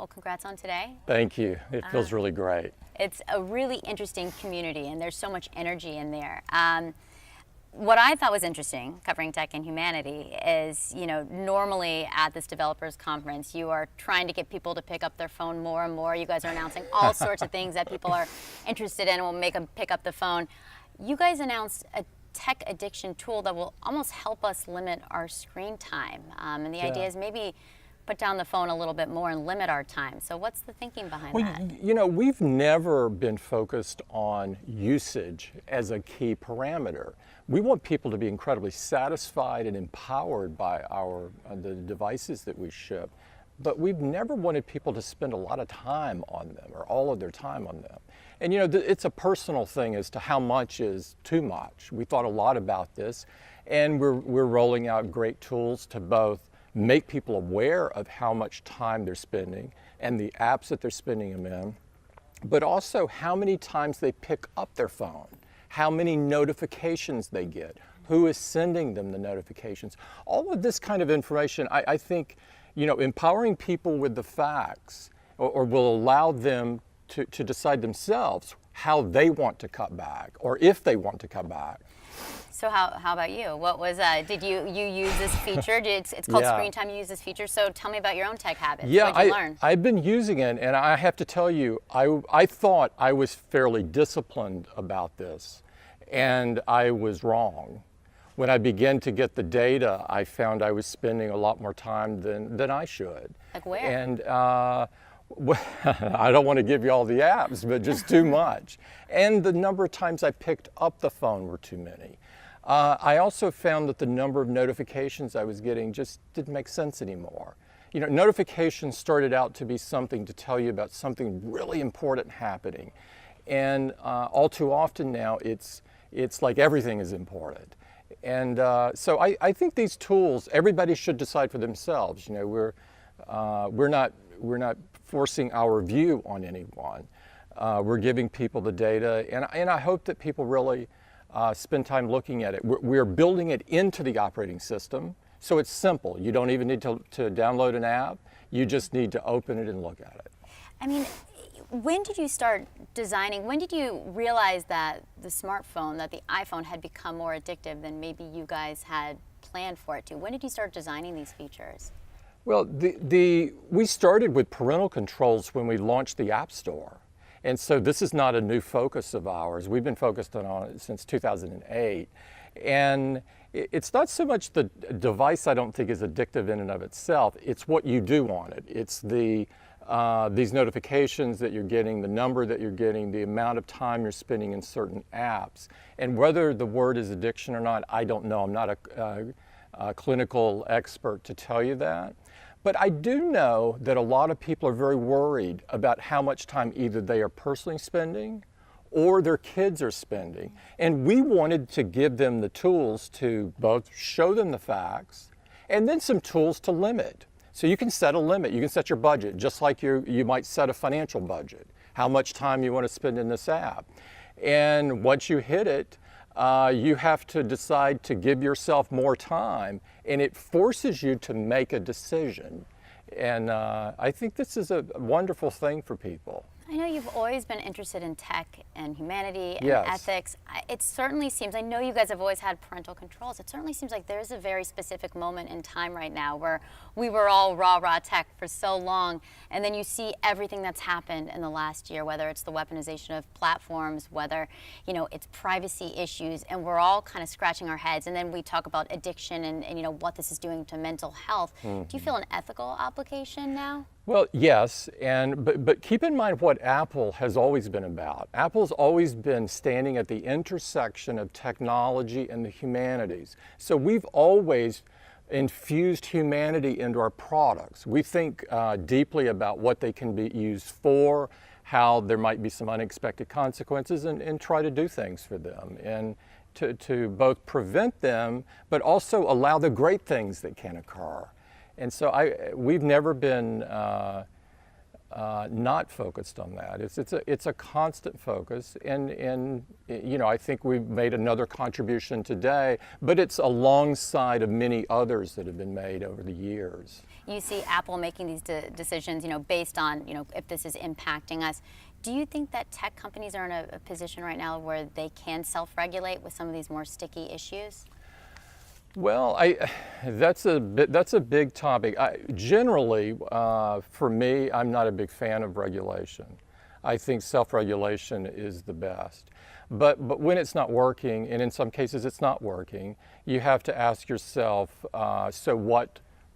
Well, congrats on today. Thank you. It feels really great. It's a really interesting community, and there's so much energy in there. What I thought was interesting, covering tech and humanity, is, normally at this developers conference, you are trying to get people to pick up their phone more and more. You guys are announcing all sorts of things that people are interested in and will make them pick up the phone. You guys announced a tech addiction tool that will almost help us limit our screen time. And the idea is maybe put down the phone a little bit more and limit our time. So what's the thinking behind that? We've never been focused on usage as a key parameter. We want people to be incredibly satisfied and empowered by the devices that we ship, but we've never wanted people to spend a lot of time on them or all of their time on them. And it's a personal thing as to how much is too much. We thought a lot about this, and we're rolling out great tools to both make people aware of how much time they're spending and the apps that they're spending them in, but also how many times they pick up their phone, how many notifications they get, who is sending them the notifications. All of this kind of information, I think, empowering people with the facts or will allow them to decide themselves how they want to cut back or if they want to cut back. So how about you? What was did you use this feature? It's called Screen Time. You use this feature. So tell me about your own tech habits. Yeah, What did you learn? I've been using it, and I have to tell you, I thought I was fairly disciplined about this, and I was wrong. When I began to get the data, I found I was spending a lot more time than I should. Like where? And I don't want to give you all the apps, but just too much. And the number of times I picked up the phone were too many. I also found that the number of notifications I was getting just didn't make sense anymore. Notifications started out to be something to tell you about something really important happening. And all too often now, it's like everything is important. And so I think these tools, everybody should decide for themselves. We're not forcing our view on anyone. We're giving people the data, and I hope that people really spend time looking at it. We're building it into the operating system, so it's simple. You don't even need to download an app. You just need to open it and look at it. I mean, when did you start designing? When did you realize that the smartphone, that the iPhone had become more addictive than maybe you guys had planned for it to? When did you start designing these features? Well, we started with parental controls when we launched the App Store. And so this is not a new focus of ours. We've been focused on it since 2008. And it's not so much the device I don't think is addictive in and of itself. It's what you do on it. It's these notifications that you're getting, the number that you're getting, the amount of time you're spending in certain apps. And whether the word is addiction or not, I don't know. I'm not a clinical expert to tell you that. But I do know that a lot of people are very worried about how much time either they are personally spending or their kids are spending. And we wanted to give them the tools to both show them the facts and then some tools to limit. So you can set a limit, you can set your budget, just like you might set a financial budget, how much time you want to spend in this app. And once you hit it, you have to decide to give yourself more time, and it forces you to make a decision. And I think this is a wonderful thing for people. I know you've always been interested in tech and humanity and Yes. ethics. It certainly seems, I know you guys have always had parental controls, it certainly seems like there's a very specific moment in time right now where we were all rah tech for so long, and then you see everything that's happened in the last year, whether it's the weaponization of platforms, whether it's privacy issues, and we're all kind of scratching our heads, and then we talk about addiction and what this is doing to mental health. Do you feel an ethical obligation now? Well, yes, but keep in mind what Apple has always been about. Apple's always been standing at the intersection of technology and the humanities. So we've always infused humanity into our products. We think deeply about what they can be used for, how there might be some unexpected consequences, and try to do things for them, and to both prevent them, but also allow the great things that can occur. And so we've never been not focused on that. It's a constant focus, and I think we've made another contribution today, but it's alongside of many others that have been made over the years. you see Apple making these decisions, based on, if this is impacting us. Do you think that tech companies are in a position right now where they can self-regulate with some of these more sticky issues? Well, that's a big topic. Generally, for me, I'm not a big fan of regulation. I think self-regulation is the best. But when it's not working, and in some cases it's not working, you have to ask yourself, so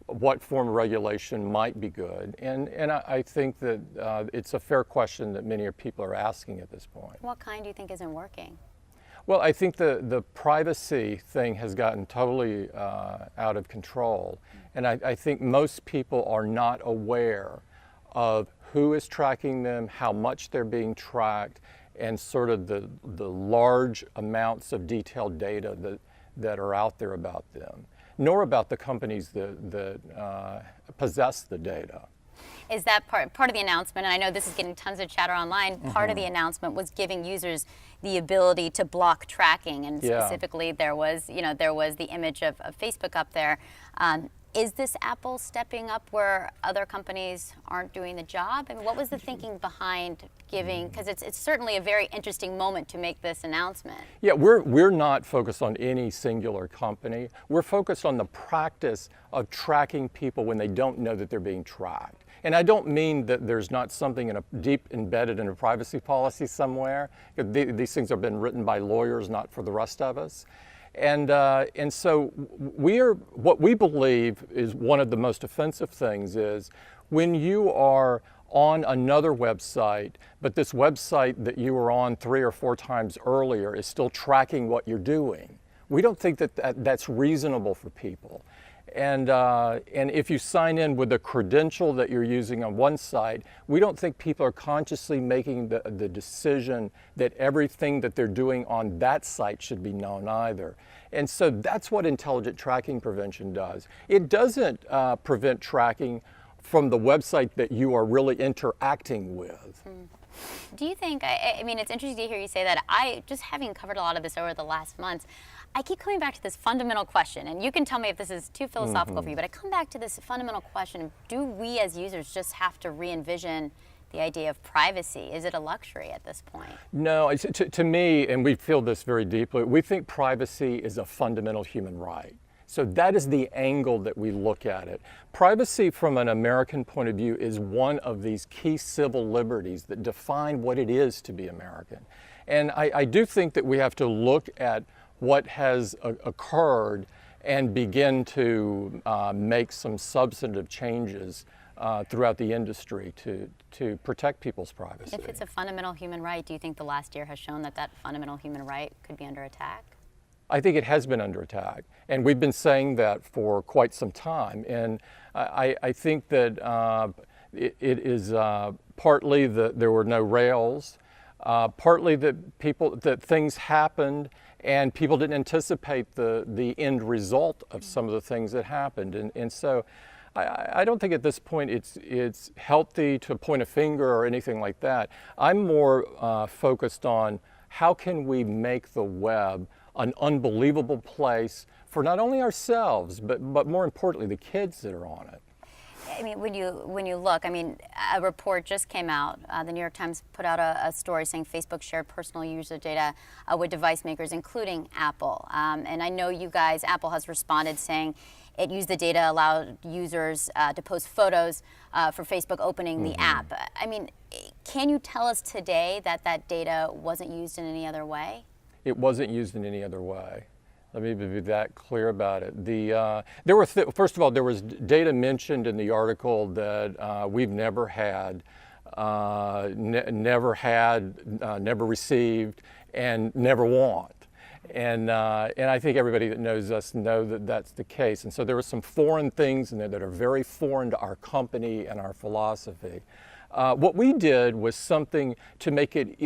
what form of regulation might be good? And I think that it's a fair question that many people are asking at this point. What kind do you think isn't working? Well, I think the privacy thing has gotten totally out of control. And I think most people are not aware of who is tracking them, how much they're being tracked, and sort of the large amounts of detailed data that are out there about them, nor about the companies that possess the data. Is that part of the announcement? And I know this is getting tons of chatter online. Part of the announcement was giving users the ability to block tracking, and specifically there was the image of Facebook up there. Is this Apple stepping up where other companies aren't doing the job? I mean, what was the thinking behind giving? Because it's certainly a very interesting moment to make this announcement. Yeah, we're not focused on any singular company. We're focused on the practice of tracking people when they don't know that they're being tracked. And I don't mean that there's not something deep embedded in a privacy policy somewhere. These things have been written by lawyers, not for the rest of us. And so what we believe is one of the most offensive things is when you are on another website, but this website that you were on 3 or 4 times earlier is still tracking what you're doing. We don't think that's reasonable for people. And if you sign in with a credential that you're using on one site, we don't think people are consciously making the decision that everything that they're doing on that site should be known either. And so that's what intelligent tracking prevention does. It doesn't prevent tracking from the website that you are really interacting with. Do you think, I mean, it's interesting to hear you say that. Just having covered a lot of this over the last months, I keep coming back to this fundamental question, and you can tell me if this is too philosophical for you, but I come back to this fundamental question: do we as users just have to re-envision the idea of privacy? Is it a luxury at this point? No, to me, and we feel this very deeply, we think privacy is a fundamental human right. So that is the angle that we look at it. Privacy from an American point of view is one of these key civil liberties that define what it is to be American. And I do think that we have to look at what has occurred and begin to make some substantive changes throughout the industry to protect people's privacy. If it's a fundamental human right, do you think the last year has shown that fundamental human right could be under attack? I think it has been under attack, and we've been saying that for quite some time. And I think that it is partly that there were no rails, partly that things happened and people didn't anticipate the end result of some of the things that happened. And so I don't think at this point it's healthy to point a finger or anything like that. I'm more focused on how can we make the web an unbelievable place for not only ourselves, but more importantly, the kids that are on it. I mean, when you look, I mean, a report just came out. The New York Times put out a story saying Facebook shared personal user data with device makers, including Apple. And I know you guys, Apple has responded saying it used the data, allowed users to post photos for Facebook opening the app. I mean, can you tell us today that data wasn't used in any other way? It wasn't used in any other way. Let me be that clear about it. There were first of all, there was data mentioned in the article that we've never had, never received, and never want. And I think everybody that knows us know that that's the case. And so there were some foreign things in there that are very foreign to our company and our philosophy. What we did was something to make it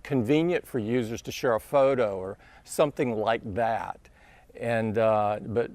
convenient for users to share a photo or something like that, and but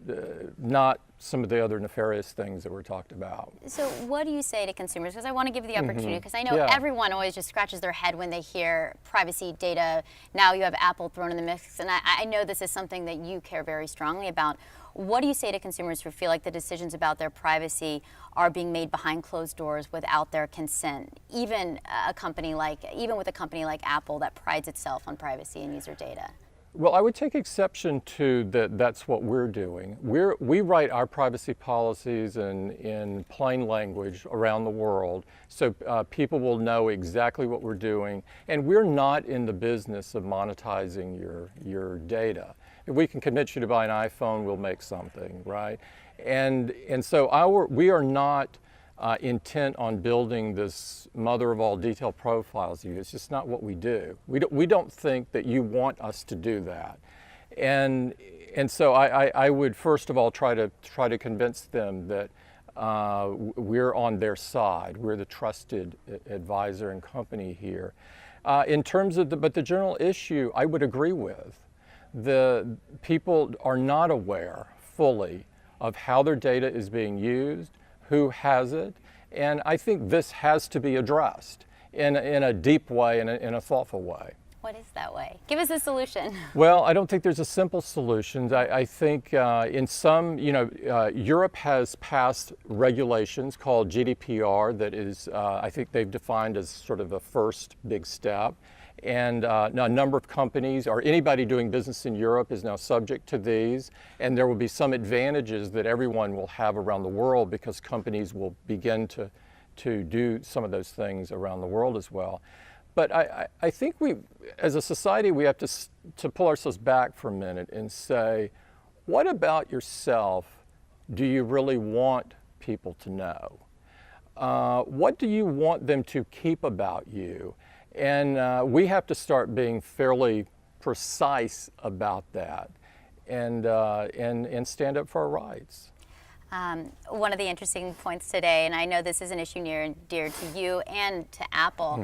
not some of the other nefarious things that were talked about. So what do you say to consumers? Because I want to give you the opportunity, because I know everyone always just scratches their head when they hear privacy data. Now you have Apple thrown in the mix, and I know this is something that you care very strongly about. What do you say to consumers who feel like the decisions about their privacy are being made behind closed doors without their consent, even with a company like Apple that prides itself on privacy and user data? Well, I would take exception to that. That's what we're doing. We write our privacy policies in plain language around the world, so people will know exactly what we're doing. And we're not in the business of monetizing your data. If we can convince you to buy an iPhone, we'll make something, right? And so we are not intent on building this mother of all detailed profiles of you. It's just not what we do. We don't think that you want us to do that. And so I would first of all try to convince them that we're on their side. We're the trusted advisor and company here. In terms of but the general issue, I would agree with. The people are not aware fully of how their data is being used, who has it, and I think this has to be addressed in a deep way, in a thoughtful way. What is that way? Give us a solution. Well, I don't think there's a simple solution. I think in some, Europe has passed regulations called GDPR that is, I think they've defined as sort of a first big step. And now a number of companies or anybody doing business in Europe is now subject to these, and there will be some advantages that everyone will have around the world because companies will begin to do some of those things around the world as well. But I think as a society, we have to pull ourselves back for a minute and say, what about yourself do you really want people to know? What do you want them to keep about you? And we have to start being fairly precise about that and stand up for our rights. One of the interesting points today, and I know this is an issue near and dear to you and to Apple,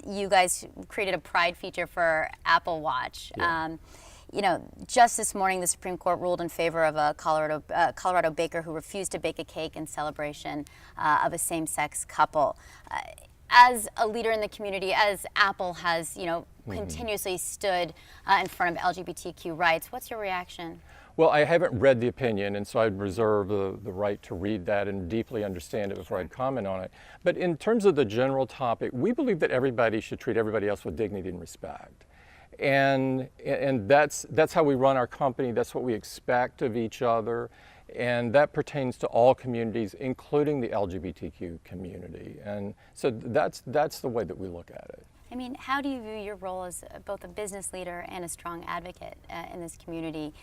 you guys created a Pride feature for Apple Watch. Yeah. Just this morning, the Supreme Court ruled in favor of a Colorado baker who refused to bake a cake in celebration of a same-sex couple. As a leader in the community, as Apple has, continuously stood in front of LGBTQ rights, what's your reaction? Well, I haven't read the opinion, and so I'd reserve the right to read that and deeply understand it before I'd comment on it. But in terms of the general topic, we believe that everybody should treat everybody else with dignity and respect. And that's how we run our company. That's what we expect of each other. And that pertains to all communities, including the LGBTQ community. And so that's the way that we look at it. I mean, how do you view your role as both a business leader and a strong advocate in this community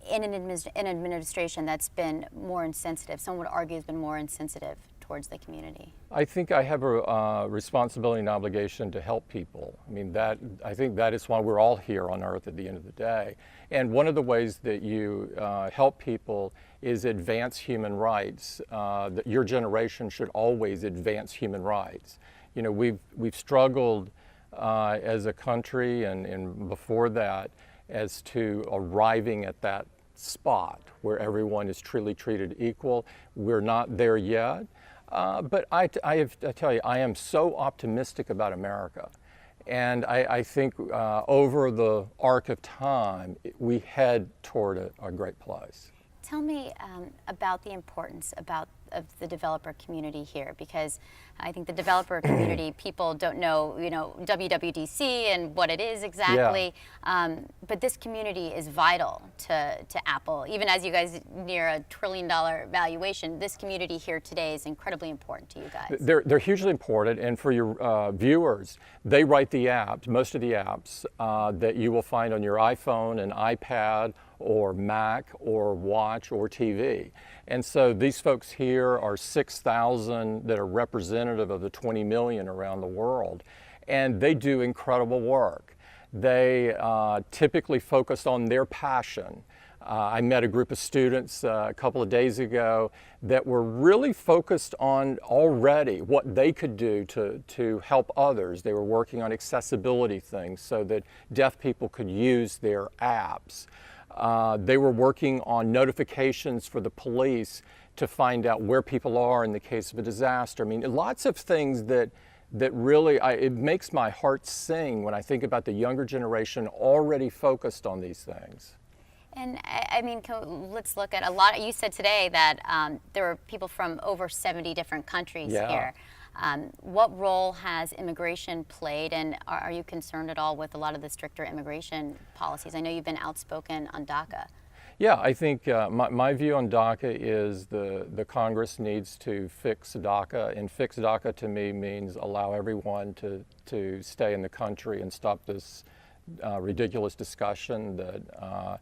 in an administration that's been more insensitive, some would argue has been more insensitive towards the community? I think I have a responsibility and obligation to help people. I mean, I think that is why we're all here on Earth at the end of the day. And one of the ways that you help people is advance human rights. That your generation should always advance human rights. We've struggled as a country and before that as to arriving at that spot where everyone is truly treated equal. We're not there yet. But I tell you, I am so optimistic about America. And I think over the arc of time, we head toward a great place. Tell me about the importance of the developer community here, because I think the developer community, people don't know, WWDC and what it is exactly. Yeah. But this community is vital to Apple. Even as you guys near $1 trillion valuation, this community here today is incredibly important to you guys. They're hugely important, and for your viewers, they write the apps, most of the apps that you will find on your iPhone and iPad or Mac or watch or TV. And so these folks here are 6,000 that are representative of the 20 million around the world. And they do incredible work. They typically focus on their passion. I met a group of students a couple of days ago that were really focused on already what they could do to help others. They were working on accessibility things so that deaf people could use their apps. They were working on notifications for the police to find out where people are in the case of a disaster. I mean, lots of things that really, it makes my heart sing when I think about the younger generation already focused on these things. And I mean, let's look at a lot. You said today that there were people from over 70 different countries Yeah. here. What role has immigration played, and are you concerned at all with a lot of the stricter immigration policies? I know you've been outspoken on DACA. Yeah, I think my view on DACA is the Congress needs to fix DACA, and fix DACA to me means allow everyone to stay in the country and stop this ridiculous discussion that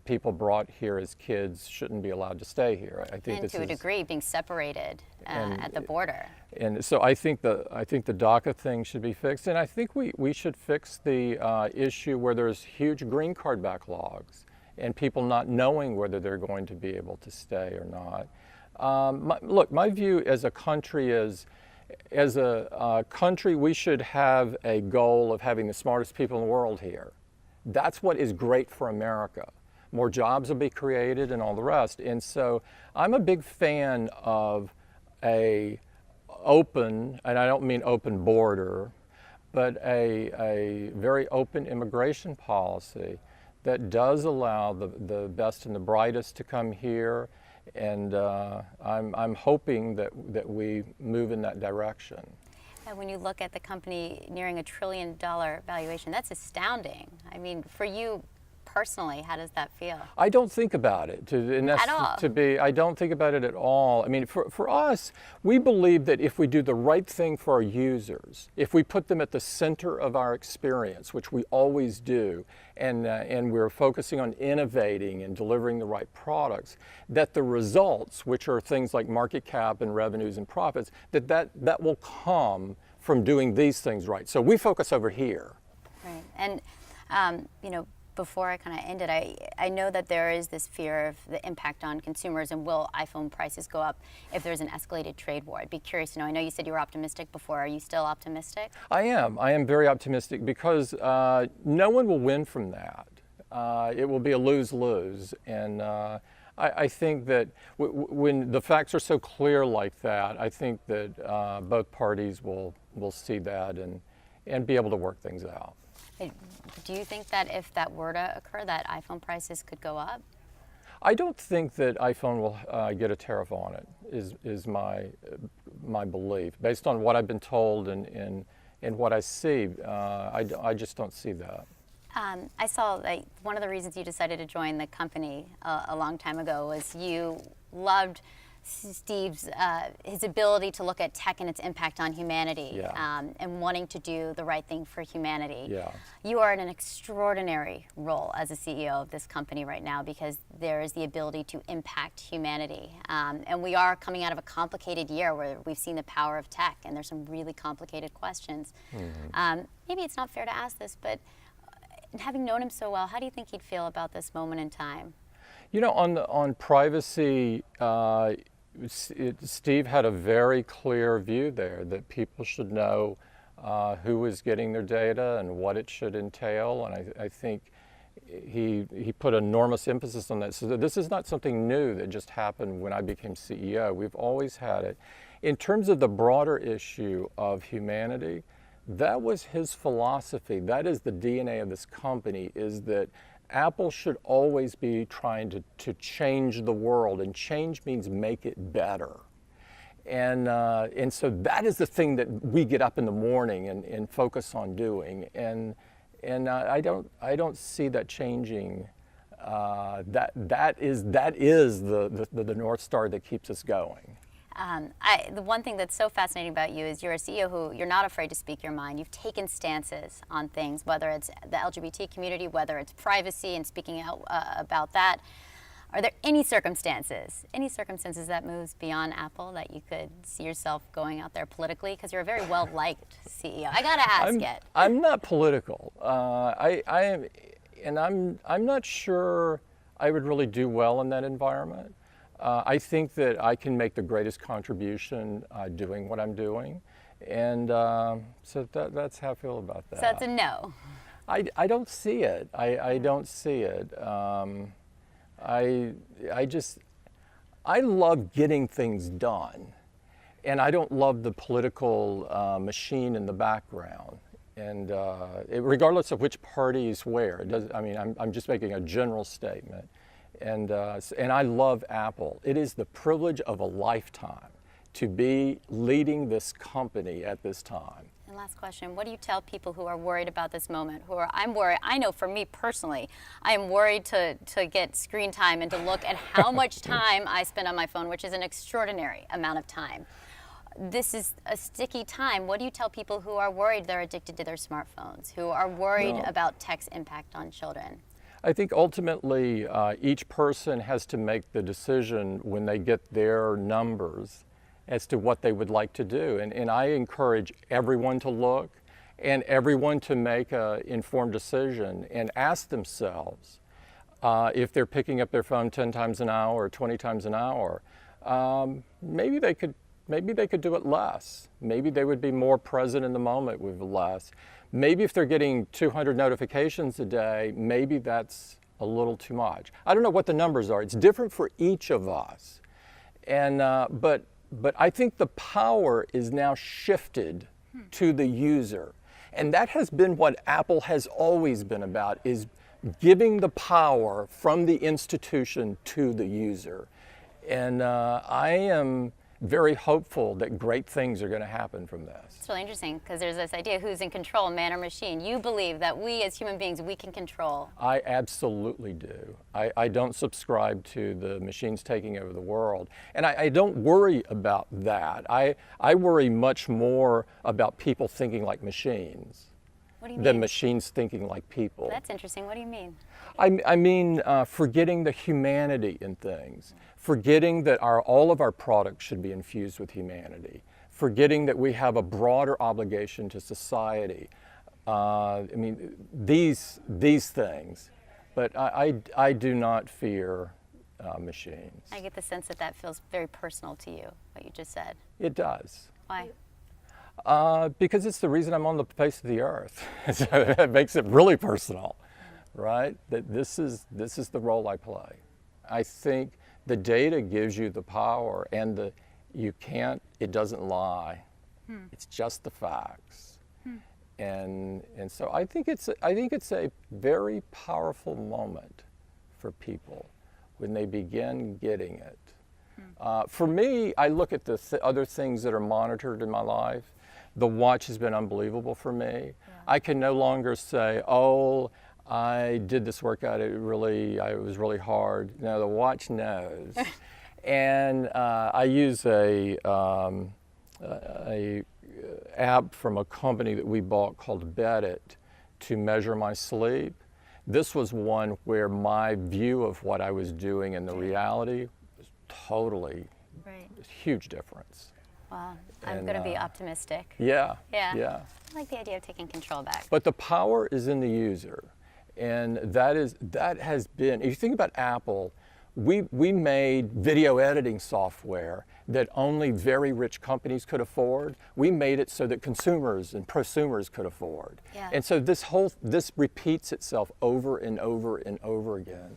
people brought here as kids shouldn't be allowed to stay here. I think And to a degree, being separated at the border. And so I think the DACA thing should be fixed, and I think we should fix the issue where there's huge green card backlogs and people not knowing whether they're going to be able to stay or not. Look, my view as a country is, as a country, we should have a goal of having the smartest people in the world here. That's what is great for America. More jobs will be created and all the rest. And so I'm a big fan of a open, and I don't mean open border, but a very open immigration policy that does allow the best and the brightest to come here. And I'm hoping that we move in that direction. And when you look at the company nearing $1 trillion valuation, that's astounding. I mean, for you personally, how does that feel? I don't think about it. At all? I don't think about it at all. I mean, for us, we believe that if we do the right thing for our users, if we put them at the center of our experience, which we always do, and we're focusing on innovating and delivering the right products, that the results, which are things like market cap and revenues and profits, that will come from doing these things right. So we focus over here. Right. And, you know, before I kind of ended, I know that there is this fear of the impact on consumers, and will iPhone prices go up if there's an escalated trade war? I'd be curious to know. I know you said you were optimistic before. Are you still optimistic? I am very optimistic because no one will win from that. It will be a lose-lose. And I think that when the facts are so clear like that, I think that both parties will see that and be able to work things out. Do you think that if that were to occur, that iPhone prices could go up? I don't think that iPhone will get a tariff on it, is my belief. Based on what I've been told and what I see, I just don't see that. I saw that one of the reasons you decided to join the company a long time ago was you loved Steve's his ability to look at tech and its impact on humanity, Yeah. And wanting to do the right thing for humanity. Yeah. You are in an extraordinary role as a CEO of this company right now because there is the ability to impact humanity. And we are coming out of a complicated year where we've seen the power of tech, and there's some really complicated questions. Mm-hmm. Maybe it's not fair to ask this, but having known him so well, how do you think he'd feel about this moment in time? You know, on privacy, Steve had a very clear view there that people should know who is getting their data and what it should entail, and I think he put enormous emphasis on that. So this is not something new that just happened when I became CEO. We've always had it. In terms of the broader issue of humanity, that was his philosophy. That is the DNA of this company, is that Apple should always be trying to change the world, and change means make it better. And so that is the thing that we get up in the morning and focus on doing. And I don't see that changing. That is the North Star that keeps us going. The one thing that's so fascinating about you is you're a CEO who you're not afraid to speak your mind. You've taken stances on things, whether it's the LGBT community, whether it's privacy and speaking out about that. Are there any circumstances that moves beyond Apple that you could see yourself going out there politically? Because you're a very well-liked CEO. I gotta ask it. I'm not political. I am, and I'm not sure I would really do well in that environment. I think that I can make the greatest contribution doing what I'm doing, and so that's how I feel about that. So it's a no. I don't see it. I don't see it. I love getting things done, and I don't love the political machine in the background. And regardless of which party is where, it does, I mean, I'm just making a general statement. And I love Apple. It is the privilege of a lifetime to be leading this company at this time. And last question, what do you tell people who are worried about this moment? I'm worried, I know for me personally, I am worried to get screen time and to look at how much time I spend on my phone, which is an extraordinary amount of time. This is a sticky time. What do you tell people who are worried they're addicted to their smartphones, who are worried about tech's impact on children? I think ultimately each person has to make the decision when they get their numbers as to what they would like to do. And I encourage everyone to look and everyone to make an informed decision and ask themselves if they're picking up their phone 10 times an hour or 20 times an hour, maybe they could do it less. Maybe they would be more present in the moment with less. Maybe if they're getting 200 notifications a day, maybe that's a little too much. I don't know what the numbers are. It's different for each of us. And, but I think the power is now shifted to the user. And that has been what Apple has always been about, is giving the power from the institution to the user. And I am very hopeful that great things are going to happen from this. It's really interesting because there's this idea, who's in control, man or machine? You believe that we as human beings, we can control. I absolutely do. I don't subscribe to the machines taking over the world. And I don't worry about that. I worry much more about people thinking like machines. What do you mean? Than machines thinking like people. That's interesting. What do you mean? I mean forgetting the humanity in things, forgetting that all of our products should be infused with humanity, forgetting that we have a broader obligation to society. I mean, these things, but I do not fear machines. I get the sense that that feels very personal to you, what you just said. It does. Why? Because it's the reason I'm on the face of the earth. It makes it really personal, right? That this is the role I play. I think the data gives you the power, and it doesn't lie. It's just the facts. And so I think it's a very powerful moment for people when they begin getting it. For me, I look at the other things that are monitored in my life. The watch has been unbelievable for me. Yeah. I can no longer say, oh, I did this workout, it was really hard. No, the watch knows. And I use a app from a company that we bought called Bet to measure my sleep. This was one where my view of what I was doing and the reality was totally a huge difference. Well, I'm going to be optimistic. Yeah. I like the idea of taking control back. But the power is in the user. And that has been, if you think about Apple, we made video editing software that only very rich companies could afford. We made it so that consumers and prosumers could afford. Yeah. And so this repeats itself over and over and over again.